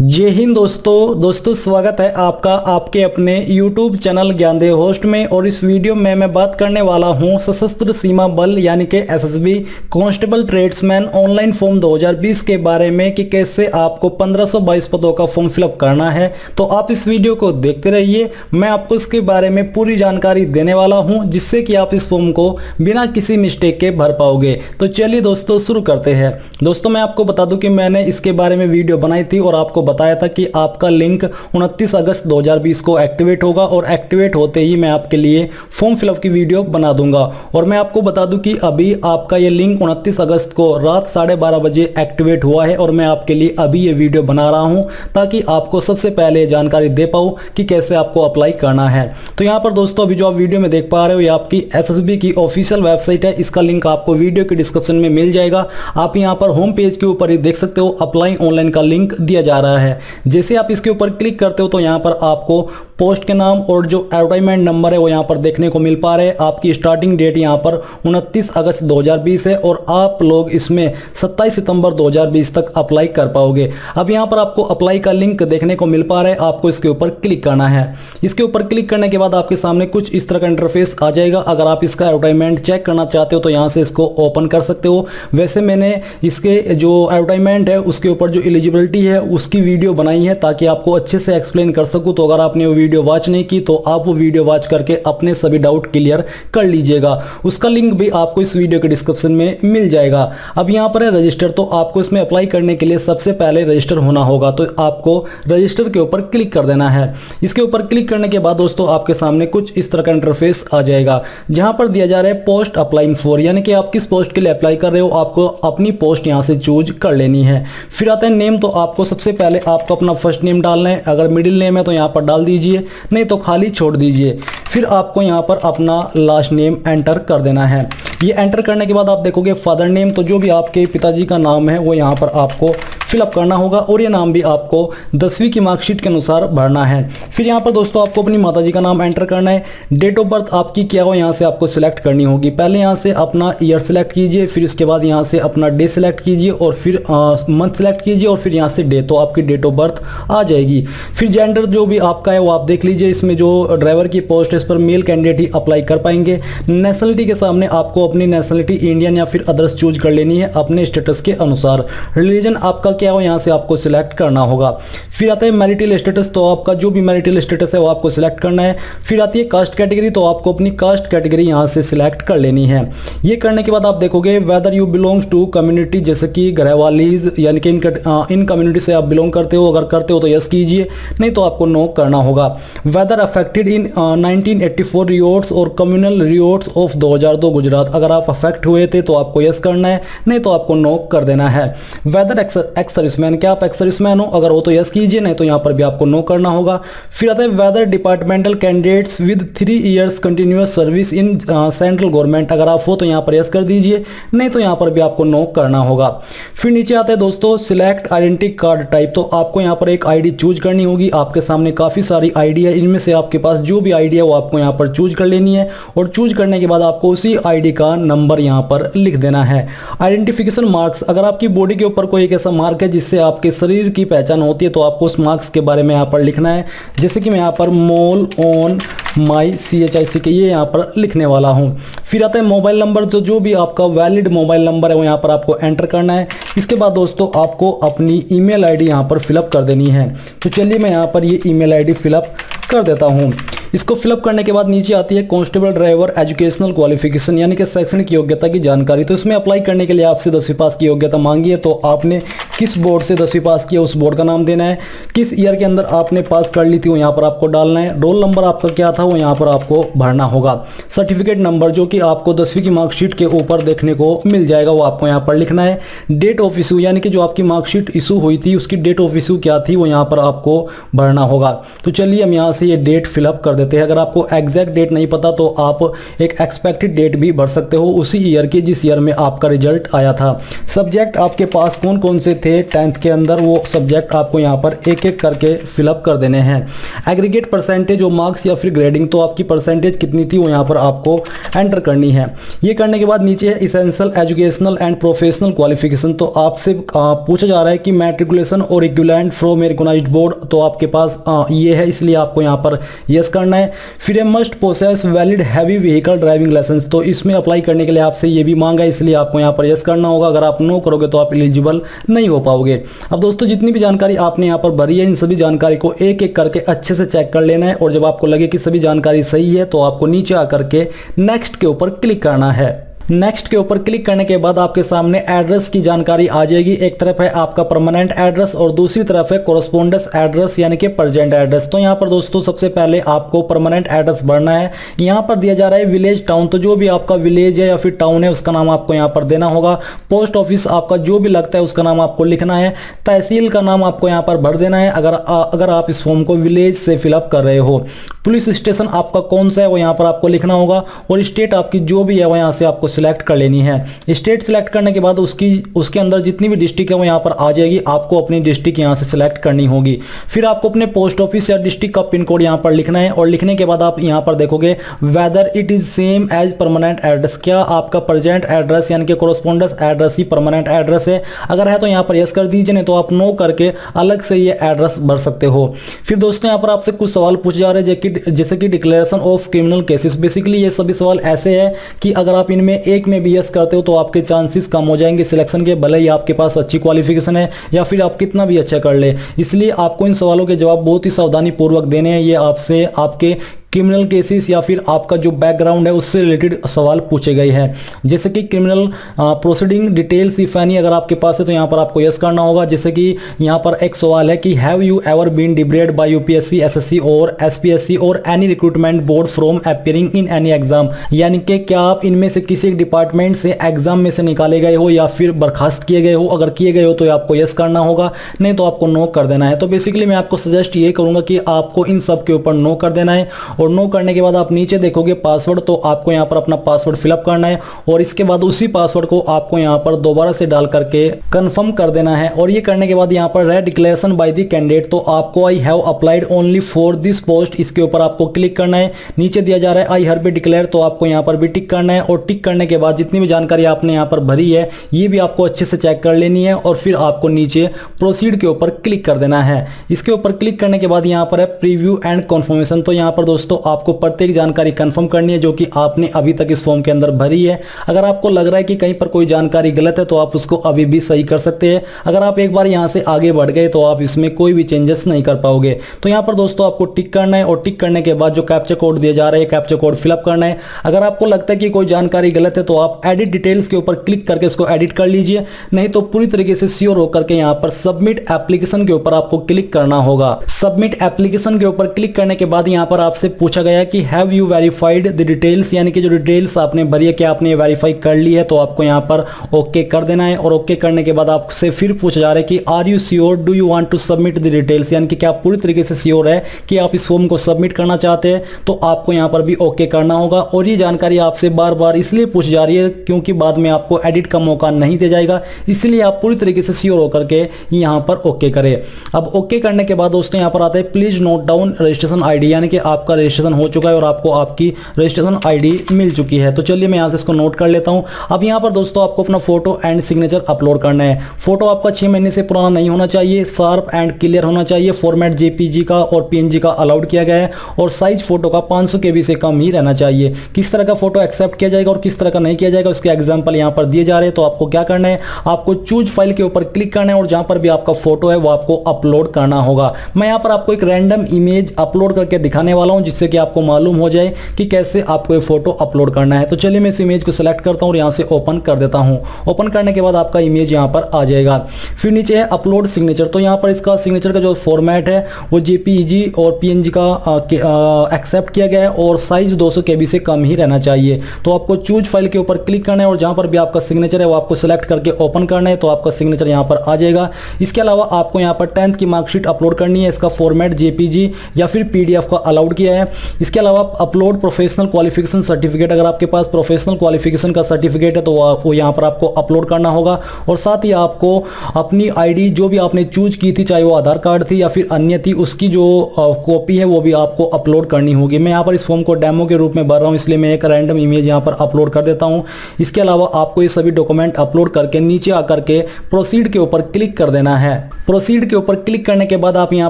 जय हिंद दोस्तों स्वागत है आपका आपके अपने YouTube चैनल ज्ञानदेव होस्ट में। और इस वीडियो में मैं बात करने वाला हूं सशस्त्र सीमा बल यानी कि SSB constable tradesman online form 2020 के बारे में कि कैसे आपको 1522 पदों का फॉर्म फिलअप करना है। तो आप इस वीडियो को देखते रहिए, मैं आपको इसके बारे में पूरी जानकारी देने वाला हूँ जिससे कि आप इस फॉर्म को बिना किसी मिस्टेक के भर पाओगे। तो चलिए दोस्तों शुरू करते हैं। दोस्तों मैं आपको बता दूं कि मैंने इसके बारे में वीडियो बनाई थी और आपको बताया था कि आपका लिंक 29 अगस्त 2020 को एक्टिवेट होगा और एक्टिवेट होते ही मैं आपके लिए फॉर्म फिलअप की वीडियो बना दूंगा। और मैं आपको बता दूं कि अभी आपका ये लिंक 29 अगस्त को रात 12:30 बजे एक्टिवेट हुआ है और मैं आपके लिए अभी ये वीडियो बना रहा हूं ताकि आपको सबसे पहले जानकारी दे पाऊं कि कैसे आपको अप्लाई करना है। तो यहाँ पर दोस्तों अभी जो आप वीडियो में देख पा रहे हो ये आपकी एसएसबी की ऑफिशियल वेबसाइट है। इसका लिंक आपको वीडियो के डिस्क्रिप्शन में मिल जाएगा। आप यहाँ पर होम पेज के ऊपर ही देख सकते हो अप्लाई ऑनलाइन का लिंक दिया जा रहा है। जैसे आप इसके ऊपर क्लिक करते हो तो यहाँ पर आपको पोस्ट के नाम और जो एडवर्टाइजमेंट नंबर है वो यहाँ पर देखने को मिल पा रहे हैं। आपकी स्टार्टिंग डेट यहाँ पर 29 अगस्त 2020 है और आप लोग इसमें 27 सितंबर 2020 तक अप्लाई कर पाओगे। अब यहाँ पर आपको अप्लाई का लिंक देखने को मिल पा रहा है, आपको इसके ऊपर क्लिक करना है। इसके ऊपर क्लिक करने के बाद आपके सामने कुछ इस तरह का इंटरफेस आ जाएगा। अगर आप इसका एडवर्टाइजमेंट चेक करना चाहते हो तो यहाँ से इसको ओपन कर सकते हो। वैसे मैंने इसके जो एडवर्टाइजमेंट है उसके ऊपर जो एलिजिबिलिटी है उसकी वीडियो बनाई है ताकि आपको अच्छे से एक्सप्लेन कर सकूं। तो अगर आपने वो वीडियो वॉच नहीं की तो आप वो वीडियो वॉच करके अपने सभी डाउट क्लियर कर लीजिएगा। उसका लिंक भी आपको इस वीडियो के डिस्क्रिप्शन में मिल जाएगा। अब यहाँ पर है रजिस्टर, तो आपको इसमें अप्लाई करने के लिए सबसे पहले रजिस्टर होना होगा। तो आपको रजिस्टर के ऊपर क्लिक कर देना है। इसके ऊपर क्लिक करने के बाद दोस्तों आपके सामने कुछ इस तरह का इंटरफेस आ जाएगा जहां पर दिया जा रहा है पोस्ट अप्लाइंग फॉर, यानी कि आप किस पोस्ट के लिए अप्लाई कर रहे हो आपको अपनी पोस्ट यहां से चूज कर लेनी है। फिर आता है नेम, तो आपको सबसे पहले आपको अपना फर्स्ट नेम डालना है। अगर मिडिल नेम है तो यहाँ पर डाल दीजिए, नहीं तो खाली छोड़ दीजिए। फिर आपको यहाँ पर अपना लास्ट नेम एंटर कर देना है। ये एंटर करने के बाद आप देखोगे फादर नेम, तो जो भी आपके पिताजी का नाम है वो यहाँ पर आपको फिलअप करना होगा और ये नाम भी आपको 10वीं की मार्कशीट के अनुसार भरना है। फिर यहाँ पर दोस्तों आपको अपनी माताजी का नाम एंटर करना है। डेट ऑफ बर्थ आपकी क्या हो यहाँ से आपको सिलेक्ट करनी होगी। पहले यहाँ से अपना ईयर सिलेक्ट कीजिए, फिर इसके बाद यहाँ से अपना डे सिलेक्ट कीजिए और फिर मंथ सिलेक्ट कीजिए और फिर यहाँ से डे, तो आपकी डेट ऑफ बर्थ आ जाएगी। फिर जेंडर जो भी आपका है वो आप देख लीजिए। इसमें जो ड्राइवर की पोस्ट है इस पर मेल कैंडिडेट ही अप्लाई कर पाएंगे। नेशनलिटी के सामने आपको अपनी नेशनलिटी इंडियन या फिर अदर्स चूज कर लेनी है अपने स्टेटस के अनुसार। रिलीजन आपका क्या हो यहाँ से आपको सिलेक्ट करना होगा। फिर आता है मैरिटल स्टेटस, तो आपका जो भी मैरिटल स्टेटस है वो आपको सिलेक्ट करना है। फिर आती है कास्ट कैटेगरी, तो आपको अपनी कास्ट कैटेगरी यहाँ से सिलेक्ट कर लेनी है। ये करने के बाद आप देखोगे whether you belongs to community, जैसे कि घरवालीज यानी कि इन कम्युनिटी से आप बिलोंग करते हो। अगर करते हो तो यस कीजिए, नहीं तो आपको नो करना होगा। वेदर अफेक्टेड इन 1984 रियोट्स और कम्युनल रियोट्स ऑफ 2002 गुजरात, अगर आप अफेक्ट हुए थे तो आपको यस करना है, नहीं तो आपको नो कर देना है। वेदर एक्स सर्विसमैन, क्या आप एक्स सर्विसमैन हो, अगर हो तो यस कीजिए, नहीं तो यहाँ पर भी आपको नो करना होगा। फिर आता है whether departmental candidates with 3 years continuous service in central government, अगर आप हो तो यहाँ पर यस कर दीजिए, नहीं तो यहाँ पर भी आपको नो करना होगा। फिर नीचे आता है दोस्तों सिलेक्ट आइडेंटिटी कार्ड टाइप, तो आपको यहाँ पर एक आईडी चूज करनी होगी। आपके सामने काफी सारी आईडी है, इनमें से आपके पास जो भी आईडी है वो आपको यहाँ पर चूज कर लेनी है और चूज करने के बाद आपको उसी आईडी का नंबर यहाँ पर लिख देना है। आइडेंटिफिकेशन मार्क्स, अगर आपकी बॉडी के ऊपर कोई एक ऐसा मार्क है जिससे आपके शरीर की पहचान होती है तो आपको उस मार्क्स के बारे में यहाँ पर लिखना है। जैसे कि मैं यहाँ पर मोल ऑन माई CHICK ये यहाँ पर लिखने वाला हूँ। फिर आता है मोबाइल नंबर, तो जो भी आपका वैलिड मोबाइल नंबर है वो यहाँ पर आपको एंटर करना है। इसके बाद दोस्तों आपको अपनी ईमेल आईडी यहाँ पर फिलअप कर देनी है। तो चलिए मैं यहाँ पर ये ईमेल आईडी फिलअप कर देता हूँ। इसको फिलअप करने के बाद नीचे आती है कांस्टेबल ड्राइवर एजुकेशनल क्वालिफिकेशन, यानी कि शैक्षणिक योग्यता की जानकारी। तो इसमें अप्लाई करने के लिए आपसे 10वीं पास की योग्यता मांगी है, तो आपने किस बोर्ड से 10वीं पास किया उस बोर्ड का नाम देना है। किस ईयर के अंदर आपने पास कर ली थी वो यहाँ पर आपको डालना है। रोल नंबर आपका क्या था वो यहाँ पर आपको भरना होगा। सर्टिफिकेट नंबर जो कि आपको 10वीं की मार्कशीट के ऊपर देखने को मिल जाएगा वो आपको यहाँ पर लिखना है। डेट ऑफ इशू, यानी कि जो आपकी मार्कशीट इशू हुई थी उसकी डेट ऑफ इशू क्या थी वो यहाँ पर आपको भरना होगा। तो चलिए हम यहाँ से ये डेट फिलअप कर देते हैं। अगर आपको एग्जैक्ट डेट नहीं पता तो आप एक एक्सपेक्टेड डेट भी भर सकते हो उसी ईयर की जिस ईयर में आपका रिजल्ट आया था। सब्जेक्ट आपके पास कौन कौन से थे 10th के अंदर, वो सब्जेक्ट आपको यहाँ पर एक एक करके फिलअप कर देने हैं। एग्रीगेट परसेंटेज और मार्क्स या फिर ग्रेडिंग, तो आपकी परसेंटेज कितनी थी वो यहाँ पर आपको एंटर करनी है। ये करने के बाद नीचे है essential educational and professional qualification, तो आपसे पूछा जा रहा है कि मैट्रिकुलेशन और equivalent from a recognised board, तो आपके पास ये है इसलिए आपको यहाँ पर यस करना है। फिर है must possess valid heavy vehicle driving licence, तो इसमें अप्लाई करने के लिए आपसे ये भी मांगा है इसलिए आपको यहाँ पर यस करना होगा। अगर आप नो करोगे तो आप एलिजिबल नहीं हो पाओगे। अब दोस्तों जितनी भी जानकारी आपने यहाँ पर भरी है इन सभी जानकारी को एक एक करके अच्छे से चेक कर लेना है, और जब आपको लगे कि सभी जानकारी सही है तो आपको नीचे आकर के नेक्स्ट के ऊपर क्लिक करना है। नेक्स्ट के ऊपर क्लिक करने के बाद आपके सामने एड्रेस की जानकारी आ जाएगी। एक तरफ है आपका परमानेंट एड्रेस और दूसरी तरफ है कोरस्पोंडेंस एड्रेस यानी कि प्रेजेंट एड्रेस। तो यहाँ पर दोस्तों सबसे पहले आपको परमानेंट एड्रेस भरना है। यहाँ पर दिया जा रहा है विलेज टाउन, तो जो भी आपका विलेज है या फिर टाउन है उसका नाम आपको यहाँ पर देना होगा। पोस्ट ऑफिस आपका जो भी लगता है उसका नाम आपको लिखना है। तहसील का नाम आपको यहाँ पर भर देना है अगर आप इस फॉर्म को विलेज से फिलअप कर रहे हो। पुलिस स्टेशन आपका कौन सा है वो यहाँ पर आपको लिखना होगा, और स्टेट आपकी जो भी है वो यहाँ से आपको सिलेक्ट कर लेनी है। स्टेट सिलेक्ट करने के बाद उसके अंदर जितनी भी डिस्ट्रिक्ट है वो यहाँ पर आ जाएगी, आपको अपनी डिस्ट्रिक्ट यहाँ से सिलेक्ट करनी होगी। फिर आपको अपने पोस्ट ऑफिस या डिस्ट्रिक्ट का पिन कोड यहाँ पर लिखना है, और लिखने के बाद आप यहाँ पर देखोगे whether it is same as permanent address, क्या आपका प्रेजेंट एड्रेस यानी कि कोरस्पोंडेंस एड्रेस ही परमानेंट एड्रेस है। अगर है तो यहाँ पर यस कर दीजिए, नहीं तो आप नो करके अलग से ये एड्रेस भर सकते हो। फिर दोस्तों यहाँ पर आपसे कुछ सवाल पूछे जा रहे हैं जैसे कि declaration of criminal cases. Basically ये सभी सवाल ऐसे हैं कि अगर आप इनमें एक में भी यस करते हो तो आपके चांसेस कम हो जाएंगे सिलेक्शन के, भले ही आपके पास अच्छी क्वालिफिकेशन है या फिर आप कितना भी अच्छा कर ले। इसलिए आपको इन सवालों के जवाब बहुत ही सावधानी पूर्वक देने हैं। ये आपसे आपके क्रिमिनल केसेस या फिर आपका जो बैकग्राउंड है उससे रिलेटेड सवाल पूछे गए हैं, जैसे कि criminal proceeding details if any अगर आपके पास है तो यहाँ पर आपको यस करना होगा। जैसे कि यहाँ पर एक सवाल है कि have you ever been debarred by UPSC, SSC और एसपीएससी और any recruitment board from appearing in any exam, यानी कि क्या आप इनमें से किसी एक डिपार्टमेंट से एग्जाम में से निकाले गए हो या फिर बर्खास्त किए गए हो। अगर किए गए हो तो आपको यस करना होगा, नहीं तो आपको नो कर देना है। तो बेसिकली मैं आपको सजेस्ट ये करूंगा कि आपको इन सब के ऊपर नो कर देना है, और नो करने के बाद आप नीचे देखोगे पासवर्ड, तो आपको यहां पर अपना पासवर्ड फिलअप करना है, और इसके बाद उसी पासवर्ड को आपको यहां पर दोबारा से डाल करके कंफर्म कर देना है। और ये करने के बाद यहां पर है डिक्लेरेशन बाय द कैंडिडेट, तो आपको I have applied only for this post, इसके ऊपर आपको क्लिक करना है। नीचे दिया जा रहा है आई हर्बी डिक्लेयर, तो आपको यहां पर भी टिक करना है, और टिक करने के बाद जितनी भी जानकारी आपने यहां पर भरी है ये भी आपको अच्छे से चेक कर लेनी है, और फिर आपको नीचे प्रोसीड के ऊपर क्लिक कर देना है। इसके ऊपर क्लिक करने के बाद यहां पर है प्रीव्यू एंड कंफर्मेशन, तो यहां पर दोस्तों आपको प्रत्येक जानकारी कंफर्म करनी है जो कि आपने अभी तक इस फॉर्म के अंदर भरी है। अगर आपको लग रहा है कि कहीं पर कोई जानकारी गलत है तो आप उसको अभी भी सही कर सकते हैं। अगर आप एक बार यहां से आगे बढ़ गए तो आप इसमें कोई भी चेंजेस नहीं कर पाओगे। तो यहां पर दोस्तों आपको टिक करना है, और टिक करने के बाद जो कैप्चा कोड दिए जा रहे हैं कैप्चा कोड फिलअप करना है। अगर आपको लगता है कि कोई जानकारी गलत है तो आप एडिट डिटेल्स के ऊपर क्लिक करके इसको एडिट कर लीजिए, नहीं तो पूरी तरीके से श्योर होकर के यहां पर सबमिट एप्लीकेशन के ऊपर आपको क्लिक करना होगा। सबमिट एप्लीकेशन के ऊपर क्लिक करने के बाद यहां पर आपसे पूछा गया कि have you verified the details, यानी कि जो डिटेल्स आपने भरी है क्या आपने वेरीफाई कर ली है, तो आपको यहां पर ओके कर देना है। और ओके करने के बाद आपसे फिर पूछा जा रहा है कि are you sure do you want to submit the details, यानी कि क्या आप पूरी तरीके से श्योर है कि आप इस फॉर्म को सबमिट करना चाहते हैं, तो आपको यहां पर भी ओके करना होगा। और ये जानकारी आपसे बार बार इसलिए पूछी जा रही है क्योंकि बाद में आपको एडिट का मौका नहीं दिया जाएगा, इसलिए आप पूरी तरीके से श्योर होकर के यहां पर ओके करें। अब ओके करने के बाद दोस्तों यहां पर आता है please note down registration ID, यानी कि आपका रजिस्ट्रेशन हो चुका है और आपको आपकी रजिस्ट्रेशन आईडी मिल चुकी है। तो चलिए मैं यहां से इसको नोट कर लेता हूं। अब यहां पर दोस्तों आपको अपना फोटो एंड सिग्नेचर अपलोड करना है। फोटो आपका 6 महीने से पुराना नहीं होना चाहिए, शार्प एंड क्लियर होना चाहिए। फॉर्मेट जेपीजी का और पीएनजी का अलाउड किया गया है, और साइज फोटो का 500 केबी से कम ही रहना चाहिए। किस तरह का फोटो एक्सेप्ट किया जाएगा और किस तरह का नहीं किया जाएगा उसके एग्जांपल यहां पर दिए जा रहे हैं। तो आपको क्या करना है, आपको चूज फाइल के ऊपर क्लिक करना है, और जहां पर भी आपका फोटो है वो आपको अपलोड करना होगा। मैं यहां पर आपको एक रैंडम इमेज अपलोड करके दिखाने वाला हूं, जिससे कि आपको मालूम हो जाए कि कैसे आपको ये फोटो अपलोड करना है। तो चलिए मैं इस इमेज को सिलेक्ट करता हूं और यहां से ओपन कर देता हूं। ओपन करने के बाद आपका इमेज यहां पर आ जाएगा। फिर नीचे है अपलोड सिग्नेचर, तो यहां पर इसका सिग्नेचर का जो फॉर्मेट है वो जेपीईजी और पीएनजी का एक्सेप्ट किया गया है, और साइज 200 केबी से कम ही रहना चाहिए। तो आपको चूज फाइल के ऊपर क्लिक करना है, और जहां पर भी आपका सिग्नेचर है वो आपको सिलेक्ट करके ओपन करना है, तो आपका सिग्नेचर यहां पर आ जाएगा। इसके अलावा आपको यहां पर 10th की मार्कशीट अपलोड करनी है। इसका फॉर्मेट जेपीजी या फिर पीडीएफ का अलाउड किया है, है। इसके अलावा अपलोड प्रोफेशनल क्वालिफिकेशन सर्टिफिकेट, अगर आपके पास प्रोफेशनल क्वालिफिकेशन का सर्टिफिकेट है तो वो यहाँ पर आपको अपलोड करना होगा। और साथ ही आपको अपनी आईडी जो भी आपने चूज की थी, चाहे वो आधार कार्ड थी या फिर अन्य थी, उसकी जो कॉपी है वो भी आपको अपलोड करनी होगी। मैं यहाँ पर इस फॉर्म को डेमो के रूप में भर रहा हूँ, इसलिए मैं एक रैंडम इमेज यहाँ पर अपलोड कर देता हूँ। इसके अलावा आपको ये सभी डॉक्यूमेंट अपलोड करके नीचे आकर के प्रोसीड के ऊपर क्लिक कर देना है। प्रोसीड के ऊपर क्लिक करने के बाद आप यहाँ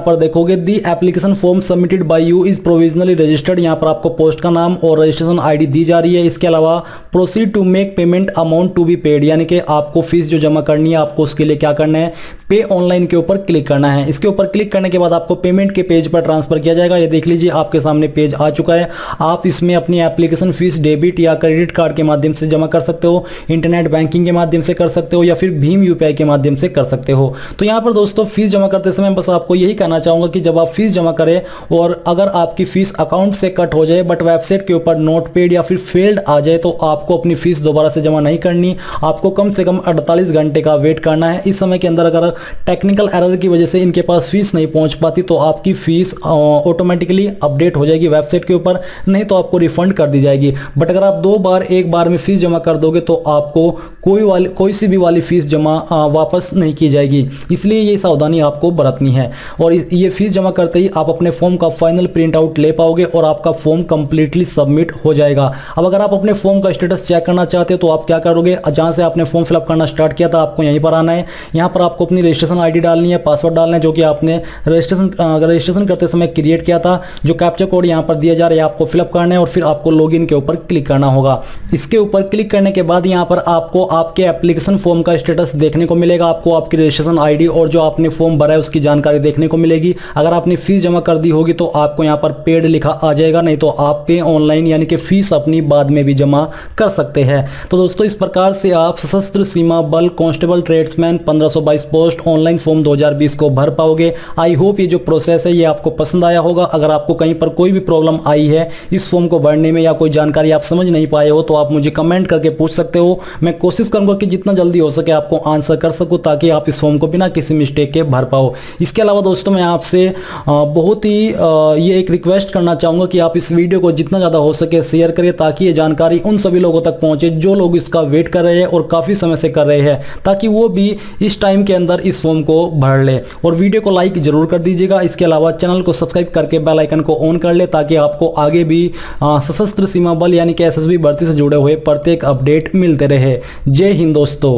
पर देखोगे the application form submitted by you is provisionally registered. यहाँ पर आपको पोस्ट का नाम और रजिस्ट्रेशन आईडी दी जा रही है। इसके अलावा proceed to make payment amount to be paid, यानी कि आपको फीस जो जमा करनी है आपको उसके लिए क्या करना है, पे ऑनलाइन के ऊपर क्लिक करना है। इसके ऊपर क्लिक करने के बाद आपको पेमेंट के पेज पर ट्रांसफर किया जाएगा। ये देख लीजिए आपके सामने पेज आ चुका है। आप इसमें अपनी एप्लीकेशन फीस डेबिट या क्रेडिट कार्ड के माध्यम से जमा कर सकते हो, इंटरनेट बैंकिंग के माध्यम से कर सकते हो या फिर भीम यूपीआई के माध्यम से कर सकते हो। तो यहाँ पर दोस्तों फीस जमा करते समय बस आपको यही कहना चाहूंगा कि जब आप फीस जमा करें और अगर आपकी फीस अकाउंट से कट हो जाए बट वेबसाइट के ऊपर नोट पेड या फिर फेल्ड आ जाए तो आपको अपनी फीस दोबारा से जमा नहीं करनी। आपको कम से कम 48 घंटे का वेट करना है। इस समय के अंदर अगर टेक्निकल एरर की वजह से इनके पास फीस नहीं पहुंच पाती तो आपकी फीस ऑटोमेटिकली अपडेट हो जाएगी वेबसाइट के ऊपर, नहीं तो आपको रिफंड कर दी जाएगी। बट अगर आप एक बार में फीस जमा कर दोगे तो आपको कोई सी भी वाली फीस जमा वापस नहीं की जाएगी। इसलिए ये सावधानी आपको बरतनी है। और ये फीस जमा करते ही आप अपने फॉर्म का फाइनल प्रिंट आउट ले पाओगे और आपका फॉर्म कंप्लीटली सबमिट हो जाएगा। अब अगर आप अपने फॉर्म का स्टेटस चेक करना चाहते हो तो आप क्या करोगे, जहां से आपने फॉर्म फिलअप करना स्टार्ट किया था आपको यहीं पर आना है। यहाँ पर आपको अपनी रजिस्ट्रेशन आईडी डालनी है, पासवर्ड डालना है जो कि आपने रजिस्ट्रेशन करते समय क्रिएट किया था। जो कैप्चा कोड यहाँ पर दिया जा रहा है आपको फिलअप करना है और फिर आपको लॉगिन के ऊपर क्लिक करना होगा। इसके ऊपर क्लिक करने के बाद यहाँ पर आपको आपके एप्लीकेशन फॉर्म का स्टेटस देखने को मिलेगा। आपको आपकी रजिस्ट्रेशन आईडी और जो आपने फॉर्म भरा है उसकी जानकारी देखने को मिलेगी। अगर आपने फीस जमा कर दी होगी तो आपको यहाँ पर पेड लिखा आ जाएगा, नहीं तो आप पे ऑनलाइन यानी कि फीस अपनी बाद में भी जमा कर सकते हैं। तो दोस्तों इस प्रकार से आप सशस्त्र सीमा बल constable tradesman 1522 post online form 2020 को भर पाओगे। आई होप ये जो प्रोसेस है ये आपको पसंद आया होगा। अगर आपको कहीं पर कोई भी प्रॉब्लम आई है इस फॉर्म को भरने में या कोई जानकारी आप समझ नहीं पाए हो तो आप मुझे कमेंट करके पूछ सकते हो। मैं कोशिश करूंगा कि जितना जल्दी हो सके आपको आंसर कर सकूं ताकि आप इस फॉर्म को बिना किसी मिस्टेक के भर पाओ। इसके अलावा दोस्तों मैं आपसे बहुत ही ये एक रिक्वेस्ट करना चाहूंगा कि आप इस वीडियो को जितना ज़्यादा हो सके शेयर करिए ताकि ये जानकारी उन सभी लोगों तक पहुंचे जो लोग इसका वेट कर रहे हैं और काफ़ी समय से कर रहे हैं, ताकि वो भी इस टाइम के अंदर इस फॉर्म को भर ले। और वीडियो को लाइक जरूर कर दीजिएगा। इसके अलावा चैनल को सब्सक्राइब करके बेल आइकन को ऑन कर ले ताकि आपको आगे भी सशस्त्र सीमा बल यानी कि एसएसबी भर्ती से जुड़े हुए प्रत्येक अपडेट मिलते रहे। जय हिंद दोस्तों।